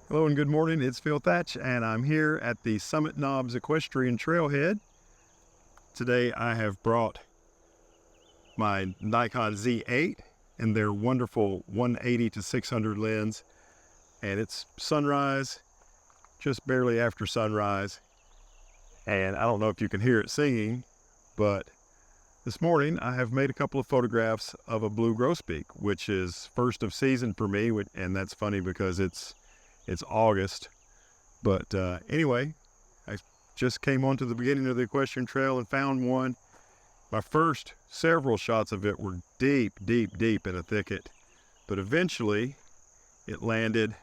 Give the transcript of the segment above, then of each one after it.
Hello and good morning, it's Phil Thatch and I'm here at the Summit Knobs Equestrian Trailhead. Today I have brought my Nikon Z8 and their wonderful 180 to 600 lens, and it's sunrise, just barely after sunrise, and I don't know if you can hear it singing, but this morning I have made a couple of photographs of a Blue Grosbeak, which is first of season for me, and that's funny because it's August. But anyway, I just came onto the beginning of the equestrian trail and found one. My first several shots of it were deep in a thicket, but eventually it landed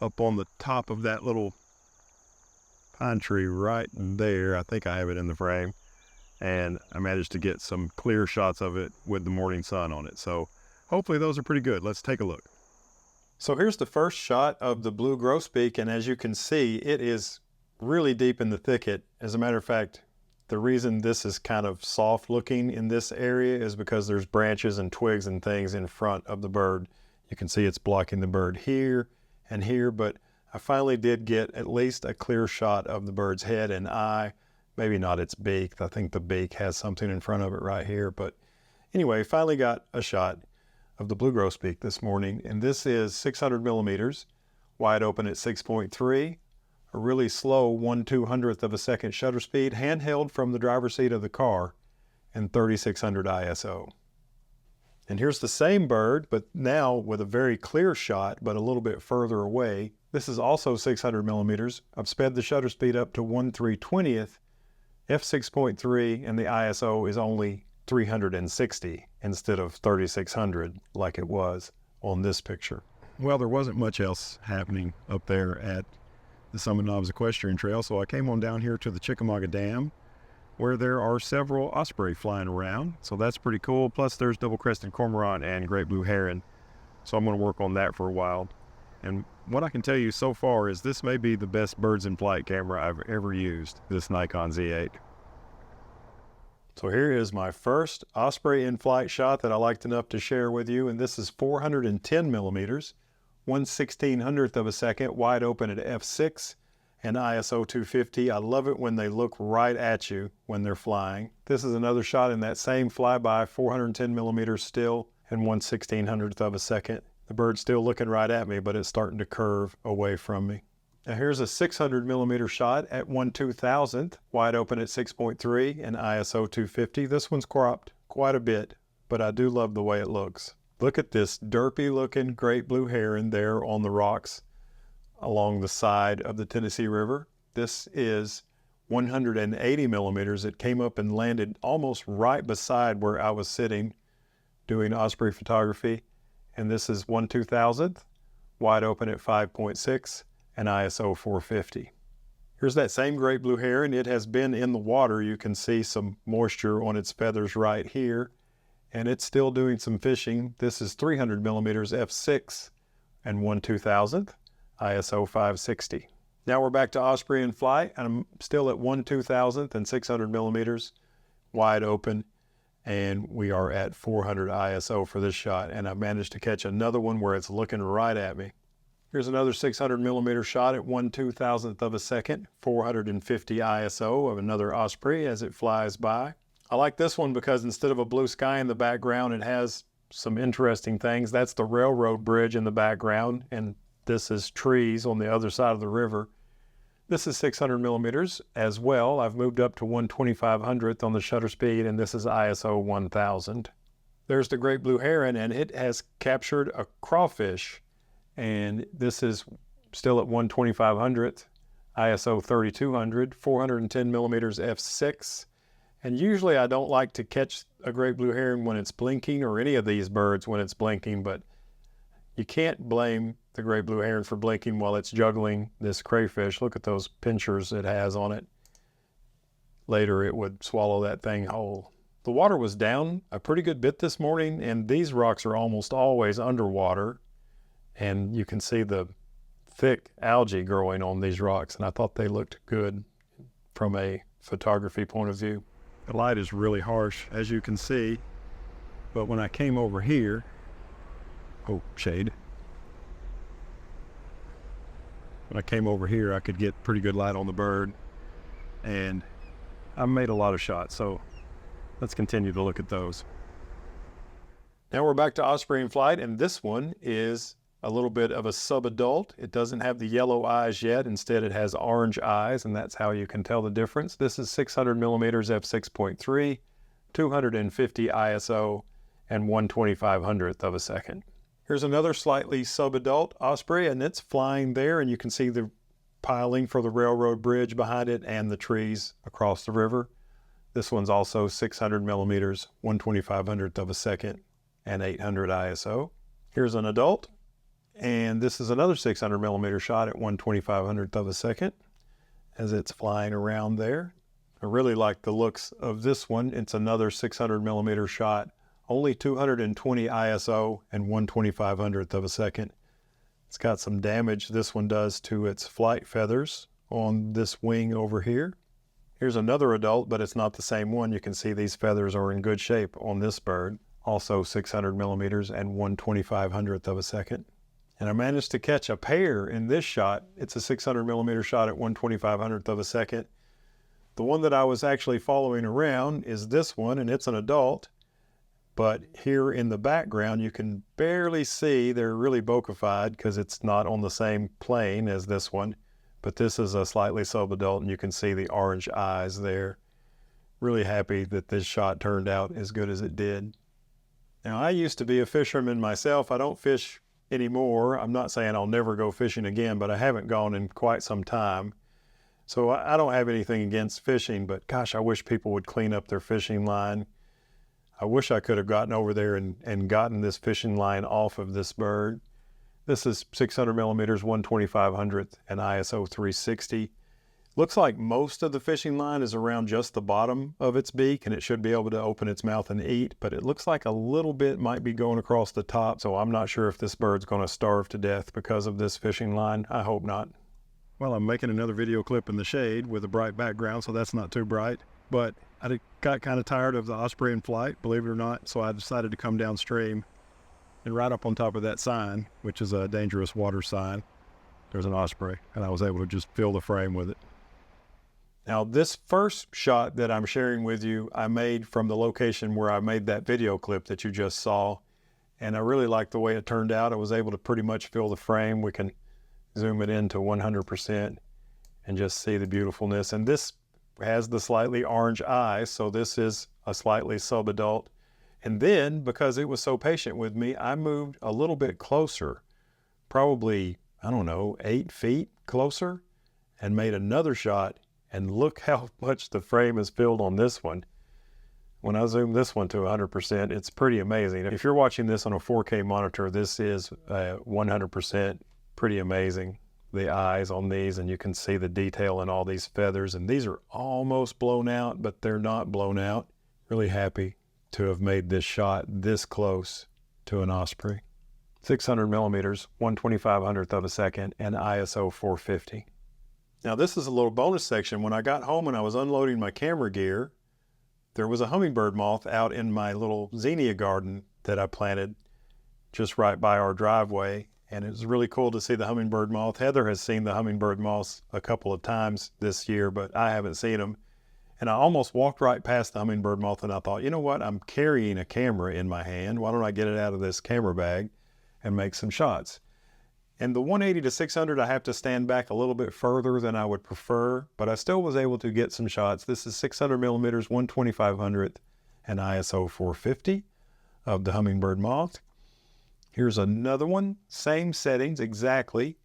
up on the top of that little pine tree right there. I think I have it in the frame, and I managed to get some clear shots of it with the morning sun on it. So hopefully those are pretty good. Let's take a look. So here's the first shot of the Blue Grosbeak, and as you can see, it is really deep in the thicket. As a matter of fact, the reason this is kind of soft looking in this area is because there's branches and twigs and things in front of the bird. You can see it's blocking the bird here and here, but I finally did get at least a clear shot of the bird's head and eye. Maybe not its beak. I think the beak has something in front of it right here, but anyway, finally got a shot of the Blue Grosbeak this morning, and this is 600 millimeters, wide open at 6.3, a really slow 1/200th of a second shutter speed, handheld from the driver's seat of the car, and 3600 ISO. And here's the same bird, but now with a very clear shot, but a little bit further away. This is also 600 millimeters. I've sped the shutter speed up to 1/320th, f6.3, and the ISO is only 360 instead of 3600 like it was on this picture. Well, there wasn't much else happening up there at the Summit Knobs Equestrian Trail, so I came on down here to the Chickamauga Dam, where there are several osprey flying around, so that's pretty cool. Plus there's double-crested cormorant and great blue heron, so I'm going to work on that for a while. And what I can tell you so far is this may be the best birds in flight camera I've ever used, this Nikon Z8. So here is my first osprey in flight shot that I liked enough to share with you, and this is 410 millimeters, 1/1600th of a second, wide open at f6 and ISO 250. I love it when they look right at you when they're flying. This is another shot in that same flyby, 410 millimeters still, and 1/1600th of a second. The bird's still looking right at me, but it's starting to curve away from me. Now here's a 600 millimeter shot at 1/2000th, wide open at 6.3 and ISO 250. This one's cropped quite a bit, but I do love the way it looks. Look at this derpy looking great blue heron there on the rocks along the side of the Tennessee River. This is 180 millimeters. It came up and landed almost right beside where I was sitting doing osprey photography. And this is 1/2000th, wide open at 5.6. and ISO 450. Here's that same great blue heron. It has been in the water. You can see some moisture on its feathers right here, and it's still doing some fishing. This is 300 millimeters f6 and 1/2000th, ISO 560. Now we're back to osprey in flight, and I'm still at 1/2000th and 600 millimeters, wide open, and we are at 400 ISO for this shot, and I've managed to catch another one where it's looking right at me. Here's another 600 millimeter shot at 1/2000th of a second, 450 ISO of another osprey as it flies by. I like this one because instead of a blue sky in the background, it has some interesting things. That's the railroad bridge in the background, and this is trees on the other side of the river. This is 600 millimeters as well. I've moved up to 1/2500th on the shutter speed, and this is ISO 1000. There's the great blue heron, and it has captured a crawfish. And this is still at 1/2500th, ISO 3200, 410 millimeters f6. And usually I don't like to catch a great blue heron when it's blinking, or any of these birds when it's blinking, but you can't blame the great blue heron for blinking while it's juggling this crayfish. Look at those pinchers it has on it. Later it would swallow that thing whole. The water was down a pretty good bit this morning, and these rocks are almost always underwater. And you can see the thick algae growing on these rocks, and I thought they looked good from a photography point of view. The light is really harsh, as you can see, but when I came over here, oh, shade. when I came over here, I could get pretty good light on the bird, and I made a lot of shots. So let's continue to look at those. Now we're back to Osprey in flight, and this one is a little bit of a subadult. It doesn't have the yellow eyes yet. Instead, it has orange eyes, and that's how you can tell the difference. This is 600 millimeters f6.3, 250 ISO, and 1/2500th of a second. Here's another slightly subadult Osprey, and it's flying there, and you can see the piling for the railroad bridge behind it and the trees across the river. This one's also 600 millimeters, 1/2500th of a second, and 800 ISO. Here's an adult, and this is another 600 millimeter shot at 1/2500th of a second as it's flying around there. I really like the looks of this one. It's another 600 millimeter shot, only 220 ISO and 1/2500th of a second. It's got some damage this one does to its flight feathers on this wing over here. Here's another adult, but it's not the same one. You can see these feathers are in good shape on this bird. Also 600 millimeters and 1/2500th of a second. And I managed to catch a pair in this shot. It's a 600 millimeter shot at 1/2500th of a second. The one that I was actually following around is this one, and it's an adult. But here in the background, you can barely see. They're really bokeh-fied because it's not on the same plane as this one. But this is a slightly subadult, and you can see the orange eyes there. Really happy that this shot turned out as good as it did. Now, I used to be a fisherman myself. I don't fish anymore. I'm not saying I'll never go fishing again, but I haven't gone in quite some time. So I don't have anything against fishing, but gosh, I wish people would clean up their fishing line. I wish I could have gotten over there and gotten this fishing line off of this bird. This is 600 millimeters, 1/2500th, and ISO 360. Looks like most of the fishing line is around just the bottom of its beak, and it should be able to open its mouth and eat, but it looks like a little bit might be going across the top, so I'm not sure if this bird's going to starve to death because of this fishing line. I hope not. Well, I'm making another video clip in the shade with a bright background, so that's not too bright, but I got kind of tired of the Osprey in flight, believe it or not, so I decided to come downstream, and right up on top of that sign, which is a dangerous water sign, there's an osprey, and I was able to just fill the frame with it. Now, this first shot that I'm sharing with you, I made from the location where I made that video clip that you just saw, and I really like the way it turned out. I was able to pretty much fill the frame. We can zoom it in to 100% and just see the beautifulness. And this has the slightly orange eyes, so this is a slightly subadult. And then, because it was so patient with me, I moved a little bit closer, probably, I don't know, 8 feet closer, and made another shot. And look how much the frame is filled on this one. When I zoom this one to 100%, it's pretty amazing. If you're watching this on a 4K monitor, this is 100% pretty amazing. The eyes on these, and you can see the detail in all these feathers. And these are almost blown out, but they're not blown out. Really happy to have made this shot this close to an osprey. 600 millimeters, 1/2500th of a second, and ISO 450. Now, this is a little bonus section. When I got home and I was unloading my camera gear, there was a hummingbird moth out in my little zinnia garden that I planted just right by our driveway. And it was really cool to see the hummingbird moth. Heather has seen the hummingbird moths a couple of times this year, but I haven't seen them. And I almost walked right past the hummingbird moth, and I thought, you know what? I'm carrying a camera in my hand. Why don't I get it out of this camera bag and make some shots? And the 180 to 600, I have to stand back a little bit further than I would prefer, but I still was able to get some shots. This is 600 millimeters, 1/2500th, and ISO 450 of the hummingbird moth. Here's another one, same settings exactly,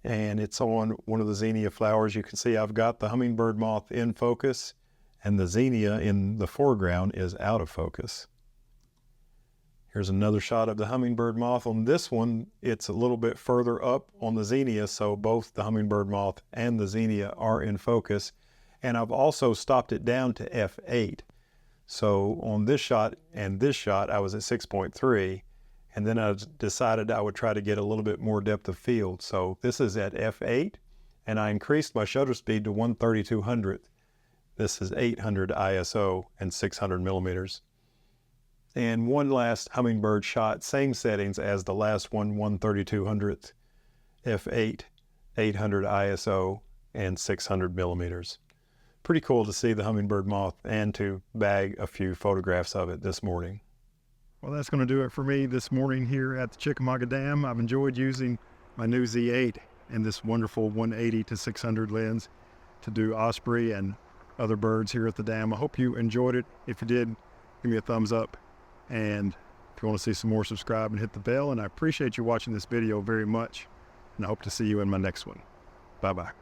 and it's on one of the Zennia Flowers. You can see I've got the hummingbird moth in focus, and the Zennia in the foreground is out of focus. Here's another shot of the hummingbird moth. On this one, it's a little bit further up on the Zennia, so both the hummingbird moth and the Zennia are in focus. And I've also stopped it down to f8. So on this shot and this shot, I was at 6.3, and then I decided I would try to get a little bit more depth of field. So this is at f8, and I increased my shutter speed to 1/3200th. This is 800 ISO and 600 millimeters. And one last hummingbird shot, same settings as the last one, 1/3200th, f8, 800 ISO, and 600 millimeters. Pretty cool to see the hummingbird moth and to bag a few photographs of it this morning. Well, that's going to do it for me this morning here at the Chickamauga Dam. I've enjoyed using my new Z8 and this wonderful 180 to 600 lens to do osprey and other birds here at the dam. I hope you enjoyed it. If you did, give me a thumbs up. And if you want to see some more, subscribe and hit the bell. And I appreciate you watching this video very much. And I hope to see you in my next one. Bye-bye.